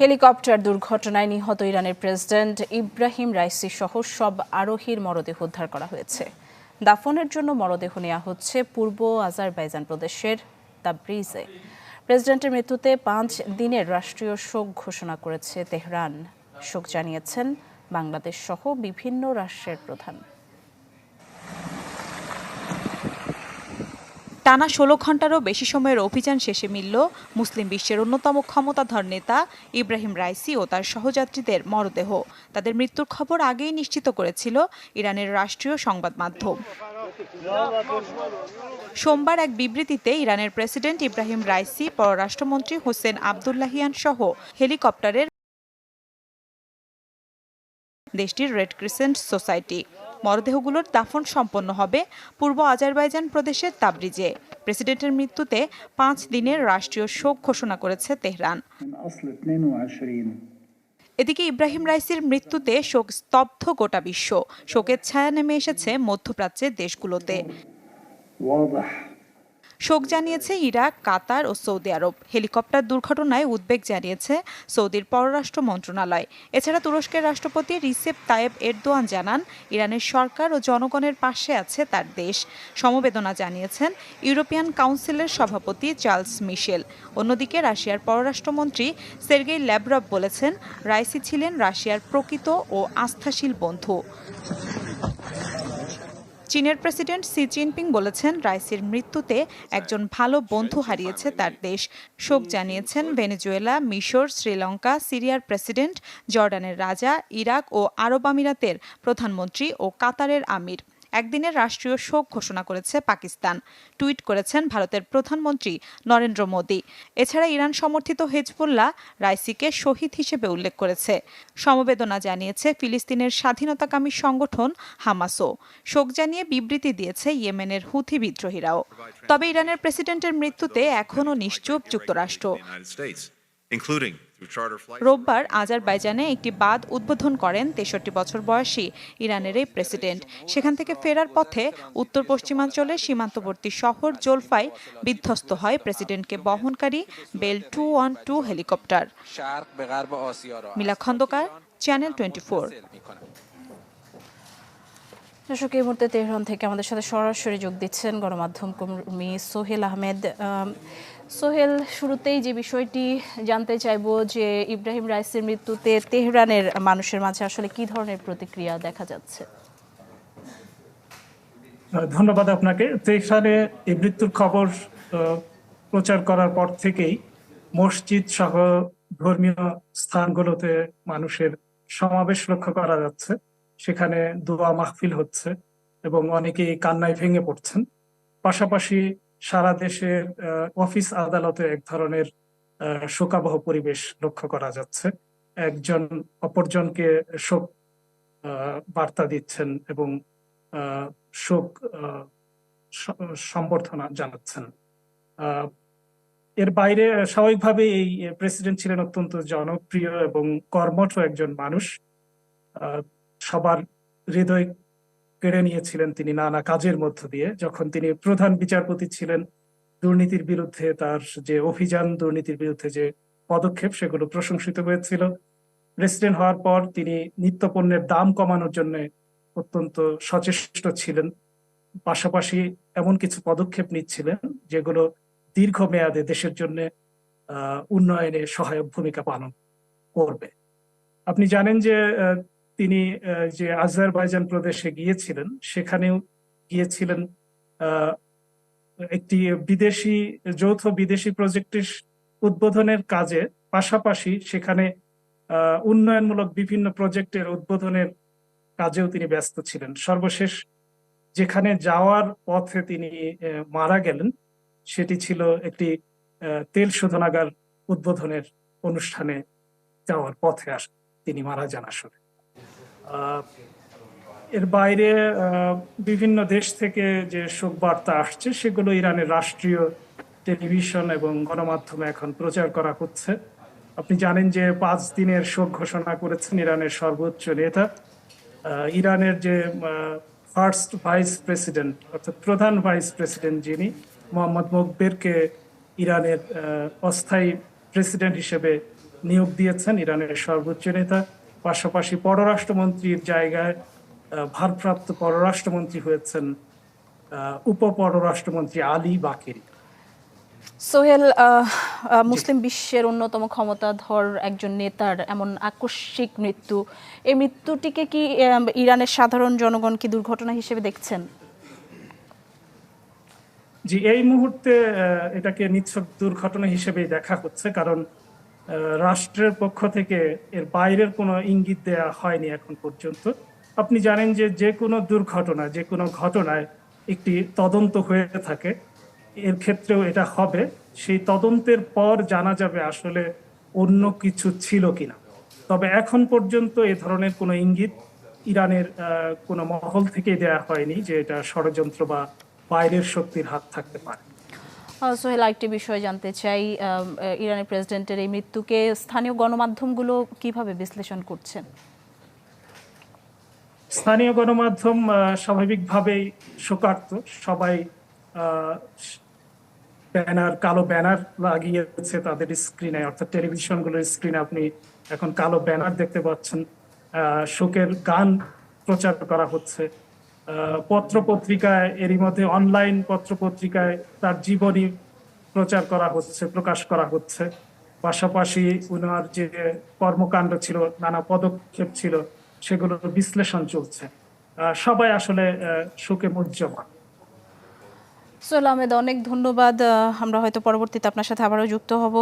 Helicopter দুর্ঘটনায় নিহত ইরানের প্রেসিডেন্ট ইব্রাহিম রাইসি সহ সব আরোহীর মরদেহ উদ্ধার করা হয়েছে। দাফনের জন্য মরদেহ নেওয়া হচ্ছে পূর্ব আজারবাইজান প্রদেশের তাবরিজে। প্রেসিডেন্টের মৃত্যুতে 5 দিনের রাষ্ট্রীয় শোক ঘোষণা করেছে তেহরান। শোক জানিয়েছেন বাংলাদেশ সহ বিভিন্ন রাষ্ট্রের প্রধান। টানা 16 ঘণ্টারও বেশি সময়ের অভিযান শেষে মিলল মুসলিম বিশ্বের অন্যতম ক্ষমতাধর নেতা ইব্রাহিম রাইসি ও তার সহযাত্রীদের মরদেহ। তাদের মৃত্যুর খবর আগেই নিশ্চিত করেছিল ইরানের রাষ্ট্রীয় সংবাদ মাধ্যম। সোমবার এক বিবৃতিতে ইরানের প্রেসিডেন্ট ইব্রাহিম রাইসি, পররাষ্ট্রমন্ত্রী হোসেন আবদুল্লাহিয়ান সহ হেলিকপ্টারের দেশটির রেড ক্রিসেন্ট সোসাইটি। মরদেহগুলোর দাফন সম্পন্ন হবে পূর্ব আজারবাইজান প্রদেশের তাবরিজে। প্রেসিডেন্টের মৃত্যুতে 5 দিনের রাষ্ট্রীয় শোক ঘোষণা করেছে তেহরান। এদিকে ইব্রাহিম রাইসির মৃত্যুতে শোক স্তব্ধ গোটা বিশ্ব। শোকের ছায়া নেমে এসেছে মধ্যপ্রাচ্যের দেশগুলোতে। শোক জানিয়েছে ইরাক, কাতার ও সৌদি আরব। হেলিকপ্টার দুর্ঘটনায় উদ্বেগ জানিয়েছে সৌদির পররাষ্ট্র মন্ত্রণালয়। এছাড়া তুরস্কের রাষ্ট্রপতি রিসেপ তায়েব এরদোয়ান জানান, ইরানের সরকার ও জনগণের পাশে আছে তার দেশ। সমবেদনা জানিয়েছেন ইউরোপিয়ান কাউন্সিলের সভাপতি চার্লস মিশেল। অন্যদিকে রাশিয়ার পররাষ্ট্রমন্ত্রী সের্গেই ল্যাভরভ বলেছেন, রাইসি ছিলেন রাশিয়ার প্রকৃত ও আস্থাশীল বন্ধু। চীনের প্রেসিডেন্ট শি জিনপিং বলেছেন, রাইসির মৃত্যুতে একজন ভালো বন্ধু হারিয়েছে তার দেশ। শোক জানিয়েছেন ভেনেজুয়েলা, মিশর, শ্রীলঙ্কা, সিরিয়ার প্রেসিডেন্ট, জর্ডানের রাজা, ইরাক ও আরব আমিরাতের প্রধানমন্ত্রী ও কাতারের আমির। একদিনের রাষ্ট্রীয় শোক ঘোষণা করেছে পাকিস্তান। টুইট করেছেন ভারতের প্রধানমন্ত্রী নরেন্দ্র মোদী। এছাড়া ইরান সমর্থিত হিজবুল্লাহ রাইসিকে শহীদ হিসেবে উল্লেখ করেছে। সমবেদনা জানিয়েছে ফিলিস্তিনের স্বাধীনতাকামী সংগঠন হামাসও। শোক জানিয়ে বিবৃতি দিয়েছে ইয়েমেনের হুথি বিদ্রোহীরাও। তবে ইরানের প্রেসিডেন্টের মৃত্যুতে এখনও নিশ্চুপ যুক্তরাষ্ট্র। রোববার আজারবাইজানে একটি বাঁধ উদ্বোধন করেন 63 বছর বয়সী ইরানের এই প্রেসিডেন্ট। সেখান থেকে ফেরার পথে উত্তর পশ্চিমাঞ্চলের সীমান্তবর্তী শহর জোলফায় বিধ্বস্ত হয় প্রেসিডেন্টকে বহনকারী বেল 212 হেলিকপ্টার। মিলা খন্দকার, চ্যানেল 24। দর্শক, এই মুহূর্তে তেহরান থেকে আমাদের সাথে সরাসরি যোগ দিচ্ছেন গণমাধ্যম কর্মী সোহেল আহমেদ। সোহেল, শুরুতেই যে বিষয়টি জানতে চাইবো যে ইব্রাহিম রাইসির মৃত্যুতে তেহরানের মানুষের মাঝে আসলে কি ধরনের প্রতিক্রিয়া দেখা যাচ্ছে? ধন্যবাদ আপনাকে। তেহরানে এই মৃত্যুর খবর প্রচার করার পর থেকেই মসজিদ সহ ধর্মীয় স্থানগুলোতে মানুষের সমাবেশ লক্ষ্য করা যাচ্ছে। সেখানে দোয়া মাহফিল হচ্ছে এবং অনেকেই কান্নায় ভেঙে পড়ছেন। পাশাপাশি সারা দেশের অফিস আদালতে এক ধরনের শোকাবহ পরিবেশ লক্ষ্য করা যাচ্ছে। একজন অপরজনকে শোক বার্তা দিচ্ছেন এবং শোক সম্বর্ধনা জানাচ্ছেন। এর বাইরে স্বাভাবিকভাবে এই প্রেসিডেন্ট ছিলেন অত্যন্ত জনপ্রিয় এবং কর্মঠ একজন মানুষ। সবার হৃদয় কেড়ে নিয়েছিলেন তিনি নানা কাজের মধ্য দিয়ে। যখন তিনি প্রধান বিচারপতি ছিলেন, দুর্নীতির বিরুদ্ধে তার যে অভিযান, দুর্নীতির বিরুদ্ধে যে পদক্ষেপ, সেগুলো প্রশংসিত হয়েছিল। প্রেসিডেন্ট হওয়ার পর তিনি নিত্যপণ্যের দাম কমানোর জন্য অত্যন্ত সচেষ্ট ছিলেন। পাশাপাশি এমন কিছু পদক্ষেপ নিচ্ছিলেন যেগুলো দীর্ঘমেয়াদে দেশের জন্য উন্নয়নে সহায়ক ভূমিকা পালন করবে। আপনি জানেন যে তিনি যে আজারবাইজান প্রদেশে গিয়েছিলেন, সেখানেও গিয়েছিলেন একটি যৌথ বিদেশি প্রজেক্টের উদ্বোধনের কাজে। পাশাপাশি সেখানে উন্নয়নমূলক বিভিন্ন প্রজেক্টের উদ্বোধনের কাজেও তিনি ব্যস্ত ছিলেন। সর্বশেষ যেখানে যাওয়ার পথে তিনি মারা গেলেন, সেটি ছিল একটি তেল শোধনাগার উদ্বোধনের অনুষ্ঠানে যাওয়ার পথে তিনি মারা যান আসলে। এর বাইরে বিভিন্ন দেশ থেকে যে শোক বার্তা আসছে, সেগুলো ইরানের রাষ্ট্রীয় টেলিভিশন এবং গণমাধ্যমে এখন প্রচার করা হচ্ছে। আপনি জানেন যে 5 দিনের শোক ঘোষণা করেছেন ইরানের সর্বোচ্চ নেতা। ইরানের যে ফার্স্ট ভাইস প্রেসিডেন্ট, অর্থাৎ প্রধান ভাইস প্রেসিডেন্ট যিনি, মোহাম্মদ মোকবেরকে ইরানের অস্থায়ী প্রেসিডেন্ট হিসেবে নিয়োগ দিয়েছেন ইরানের সর্বোচ্চ নেতা। পাশাপাশি পররাষ্ট্রমন্ত্রীর জায়গায় ভারপ্রাপ্ত পররাষ্ট্রমন্ত্রী হয়েছেন উপপররাষ্ট্রমন্ত্রী আলী বাকেরি। সোহেল, মুসলিম বিশ্বের অন্যতম ক্ষমতাধর একজন নেতার এমন আকস্মিক মৃত্যু, এই মৃত্যুটিকে কি ইরানের সাধারণ জনগণ কি দুর্ঘটনা হিসেবে দেখছেন? জি, এই মুহূর্তে এটাকে নিছক দুর্ঘটনা হিসেবেই দেখা হচ্ছে, কারণ রাষ্ট্রের পক্ষ থেকে এর বাইরের কোনো ইঙ্গিত দেয়া হয়নি এখন পর্যন্ত। আপনি জানেন যে যে কোনো দুর্ঘটনা, যে কোনো ঘটনায় একটি তদন্ত হয়ে থাকে, এর ক্ষেত্রেও এটা হবে। সেই তদন্তের পর জানা যাবে আসলে অন্য কিছু ছিল কিনা। তবে এখন পর্যন্ত এ ধরনের কোনো ইঙ্গিত ইরানের কোনো মহল থেকে দেয়া হয়নি যে এটা ষড়যন্ত্র বা বাইরের শক্তির হাত থাকতে পারে। সোহেল, আরেকটি বিষয় জানতে চাই, ইরানের প্রেসিডেন্টের এই মৃত্যুকে স্থানীয় গণমাধ্যমগুলো কিভাবে বিশ্লেষণ করছেন? স্থানীয় গণমাধ্যম স্বাভাবিকভাবেই শোকার্ত। সবাই কালো ব্যানার লাগিয়েছে তাদের স্ক্রিনে, অর্থাৎ টেলিভিশনগুলোর স্ক্রিনে আপনি এখন কালো ব্যানার দেখতে পাচ্ছেন। শোকের গান প্রচার করা হচ্ছে। পত্র পত্রিকায়, এরই মধ্যে অনলাইন পত্র পত্রিকায় তার জীবনী প্রচার করা হচ্ছে, প্রকাশ করা হচ্ছে। পাশাপাশি উনার যে কর্মকাণ্ড ছিল, নানা পদক্ষেপ ছিল, সেগুলোর বিশ্লেষণ চলছে। সবাই আসলে শোকে মুহ্যমান। সোহেল আহমেদ, অনেক ধন্যবাদ। আমরা হয়তো পরবর্তীতে আপনার সাথে আবারও যুক্ত হব,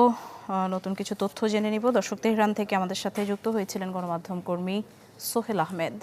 নতুন কিছু তথ্য জেনে নিব। দর্শক, তেহরান থেকে আমাদের সাথে যুক্ত হয়েছিলেন গণমাধ্যম কর্মী সোহেল আহমেদ।